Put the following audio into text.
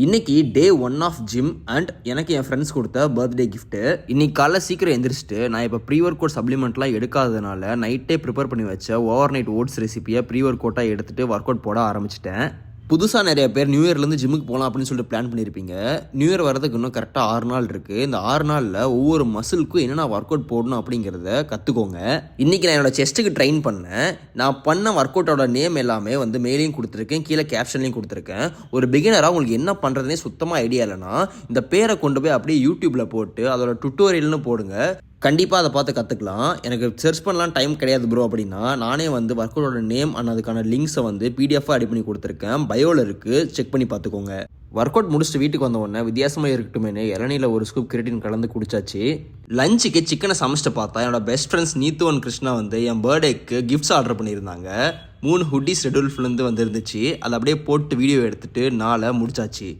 இன்னைக்கு டே 1 of gym and எனக்கு என் friends கொடுத்த பர்த்டே கிஃப்ட்டு. இன்னைக்கு காலைல சீக்கிரம் எந்திரிச்சிட்டு நான் இப்போ ப்ரீ ஒர்க் அவுட் சப்ளிமெண்ட்லாம் எடுக்காததுனால நைட்டே ப்ரிப்பேர் பண்ணி வச்ச ஓவர் நைட் ஓட்ஸ் ரெசிபியை ப்ரீ ஒர்க் அவுட்டாக எடுத்துகிட்டு ஒர்க் அவுட் போட ஆரம்பிச்சிட்டேன். புதுசாக நிறைய பேர் நியூ இயர்லேருந்து ஜிம்முக்கு போகலாம் அப்படின்னு சொல்லிட்டு பிளான் பண்ணியிருப்பீங்க. நியூ இயர் வரதுக்கு இன்னும் கரெக்டாக 6 நாள் இருக்குது. இந்த 6 நாளில் ஒவ்வொரு மசிலுக்கும் என்னென்ன ஒர்க் அவுட் போடணும் அப்படிங்கிறத கற்றுக்கோங்க. இன்றைக்கி நான் என்னோடய செஸ்ட்டுக்கு ட்ரெயின் பண்ணேன். நான் பண்ண ஒர்க் அவுட்டோட நேம் எல்லாமே மேலையும் கொடுத்துருக்கேன், கீழே கேப்ஷன்லையும் கொடுத்துருக்கேன். ஒரு பிகினராக உங்களுக்கு என்ன பண்ணுறதுனே சுத்தமாக ஐடியா இல்லைன்னா இந்த பேரை கொண்டு போய் அப்படியே யூடியூப்பில் போட்டு அதோட டுட்டோரியல்னு போடுங்க. கண்டிப்பாக அதை பார்த்து கற்றுக்கலாம். எனக்கு சர்ச் பண்ணலாம் டைம் கிடையாது ப்ரோ அப்படின்னா நானே ஒர்க் அவுட்டோட நேம் அண்ட் அதுக்கான லிங்க்ஸை பிடிஎஃபாக ரெடி பண்ணி கொடுத்துருக்கேன். பயோவில் இருக்குது, செக் பண்ணி பார்த்துக்கோங்க. ஒர்க் அவுட் முடிச்சுட்டு வீட்டுக்கு வந்த உடனே வித்தியாசமாக இருக்கட்டுமே இளநியில் ஒரு ஸ்கூப் கிரெட்டின் கலந்து குடிச்சாச்சு. லஞ்சுக்கு சிக்கனை சமைச்சிட்டு பார்த்தா என்னோட best friends Neethu and Krishna என் பர்த்டேக்கு கிஃப்ட்ஸ் ஆர்டர் பண்ணியிருந்தாங்க. 3 ஹுட்டிஸ் ரெட் உல்ஃப்லேருந்து வந்துருந்துச்சு. அதை அப்படியே போட்டு வீடியோ எடுத்துகிட்டு நாளை முடிச்சாச்சு.